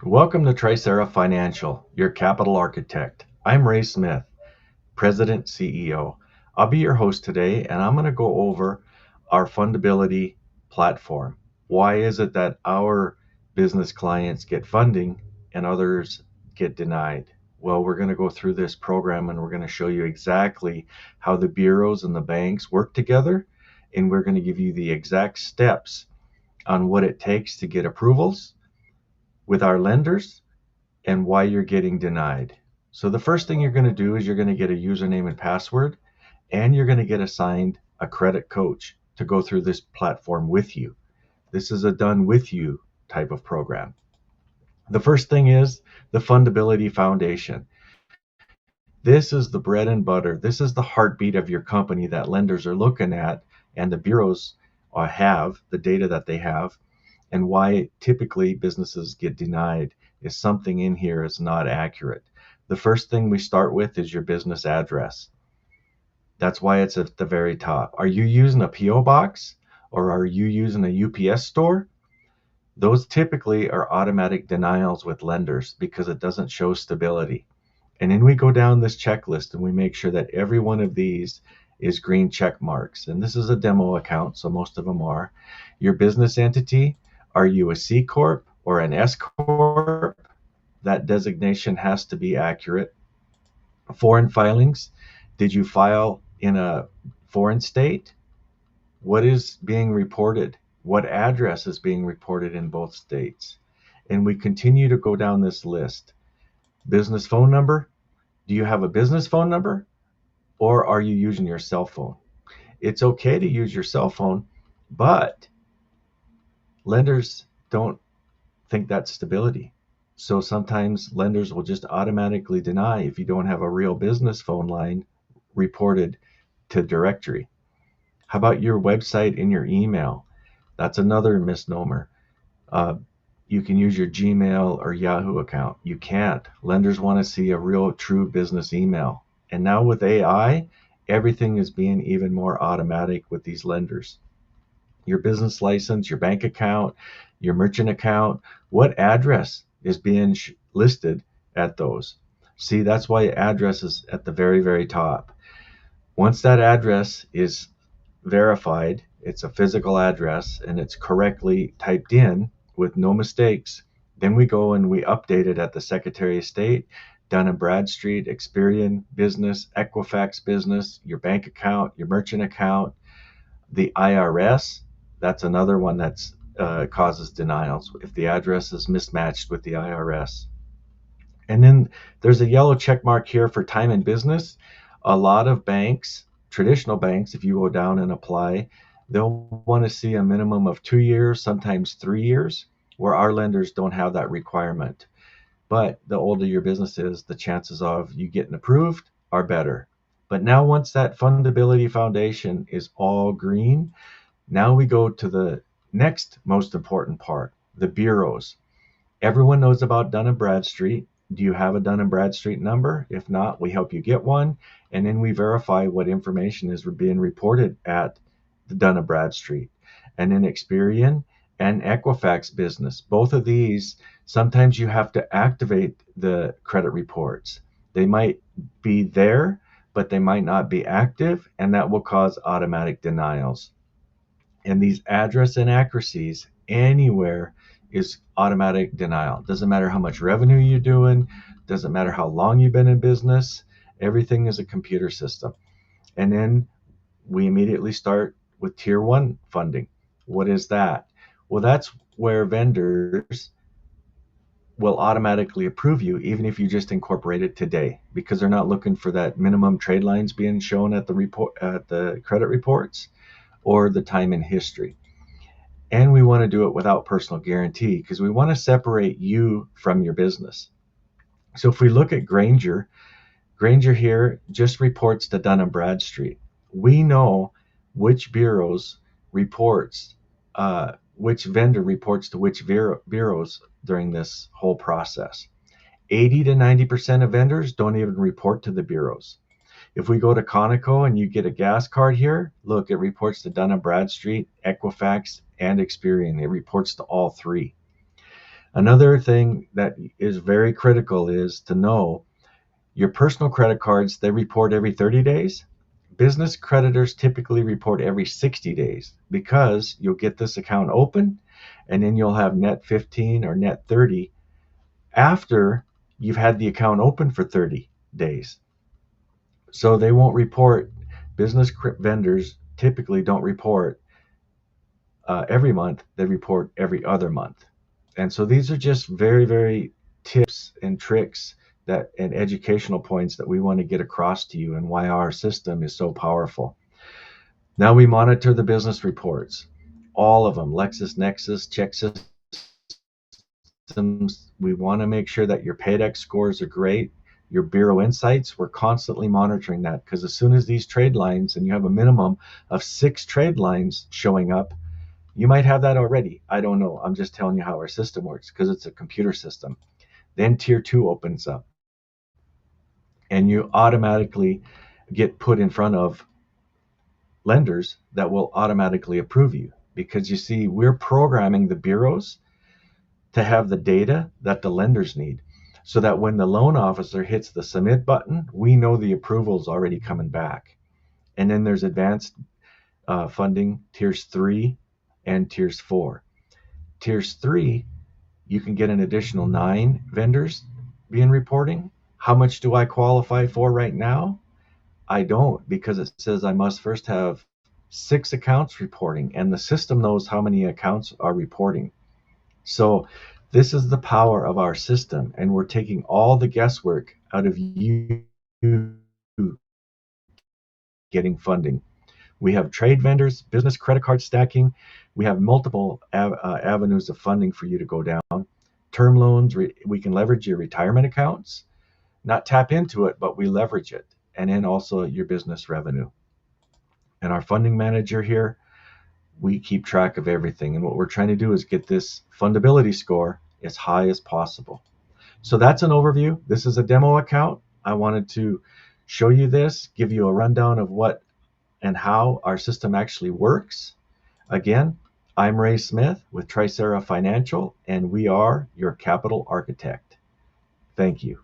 Welcome to Tricera Financial, your capital architect. I'm Ray Smith, President CEO. I'll be your host today, and I'm going to go over our Fundability platform. Why is it that our business clients get funding and others get denied? Well, we're going to go through this program and we're going to show you exactly how the bureaus and the banks work together, and we're going to give you the exact steps on what it takes to get approvals with our lenders and why you're getting denied. So the first thing you're going to do is you're going to get a username and password, and you're going to get assigned a credit coach to go through this platform with you. This is a done with you type of program. The first thing is the Fundability Foundation. This is the bread and butter. This is the heartbeat of your company that lenders are looking at, and the bureaus have the data that they have, and why typically businesses get denied is something in here is not accurate. The first thing we start with is your business address. That's why it's at the very top. Are you using a PO box or are you using a UPS store? Those typically are automatic denials with lenders because it doesn't show stability. And then we go down this checklist and we make sure that every one of these is green check marks. And this is a demo account, so most of them are. Your business entity, are you a C Corp or an S Corp? That designation has to be accurate. Foreign filings, did you file in a foreign state? What is being reported? What address is being reported in both states? And we continue to go down this list. Business phone number, do you have a business phone number or are you using your cell phone? It's okay to use your cell phone, but lenders don't think that's stability. So sometimes lenders will just automatically deny if you don't have a real business phone line reported to directory. How about your website and your email? That's another misnomer. Uh, you can use your Gmail or Yahoo account. You can't. Lenders want to see a real, true business email. And now with AI, everything is being even more automatic with these lenders. Your business license, your bank account, your merchant account, what address is being listed at those? See, that's why address is at the very, very top. Once that address is verified, it's a physical address and it's correctly typed in with no mistakes, then we go and we update it at the Secretary of State, Dun & Bradstreet, Experian business, Equifax business, your bank account, your merchant account, the IRS. That's another one that's causes denials if the address is mismatched with the IRS. And then there's a yellow check mark here for time and business. A lot of banks, traditional banks, if you go down and apply, they'll want to see a minimum of 2 years, sometimes 3 years, where our lenders don't have that requirement. But the older your business is, the chances of you getting approved are better. But now once that Fundability Foundation is all green, now we go to the next most important part, the bureaus. Everyone knows about Dun & Bradstreet. Do you have a Dun & Bradstreet number? If not, we help you get one, and then we verify what information is being reported at the Dun & Bradstreet. And then Experian and Equifax business. Both of these, sometimes you have to activate the credit reports. They might be there, but they might not be active, and that will cause automatic denials. And these address inaccuracies anywhere is automatic denial. Doesn't matter how much revenue you're doing, doesn't matter how long you've been in business, everything is a computer system. And then we immediately start with tier one funding. What is that? Well, that's where vendors will automatically approve you even if you just incorporate it today, because they're not looking for that minimum trade lines being shown at the report at the credit reports or the time in history. And we want to do it without personal guarantee because we want to separate you from your business. So if we look at Granger, Granger here just reports to Dun & Bradstreet. We know which bureaus reports, which vendor reports to which bureaus during this whole process. 80 to 90% of vendors don't even report to the bureaus. If we go to Conoco and you get a gas card here, look, it reports to Dun & Bradstreet, Equifax, and Experian. It reports to all three. Another thing that is very critical is to know your personal credit cards, they report every 30 days. Business creditors typically report every 60 days because you'll get this account open and then you'll have net 15 or net 30 after you've had the account open for 30 days. So they won't report, business vendors typically don't report every month, they report every other month. And so these are just very, very tips and tricks that and educational points that we want to get across to you and why our system is so powerful. Now we monitor the business reports, all of them, LexisNexis, check systems. We want to make sure that your PAYDEX scores are great. Your Bureau Insights, we're constantly monitoring that because as soon as these trade lines, and you have a minimum of 6 trade lines showing up, you might have that already. I don't know. I'm just telling you how our system works because it's a computer system. Then tier 2 opens up and you automatically get put in front of lenders that will automatically approve you because you see, we're programming the bureaus to have the data that the lenders need so that when the loan officer hits the submit button, we know the approval is already coming back. And then there's advanced funding, tiers 3 and tiers 4. Tiers 3, you can get an additional 9 vendors being reporting. How much do I qualify for right now? I don't, because it says I must first have 6 accounts reporting, and the system knows how many accounts are reporting. So this is the power of our system, and we're taking all the guesswork out of you getting funding. We have trade vendors, business credit card stacking. We have multiple avenues of funding for you to go down. Term loans, we can leverage your retirement accounts, not tap into it, but we leverage it. And then also your business revenue. And our funding manager here, we keep track of everything. And what we're trying to do is get this fundability score as high as possible. So that's an overview. This is a demo account. I wanted to show you this, give you a rundown of what and how our system actually works. Again, I'm Ray Smith with Tricera Financial, and we are your capital architect. Thank you.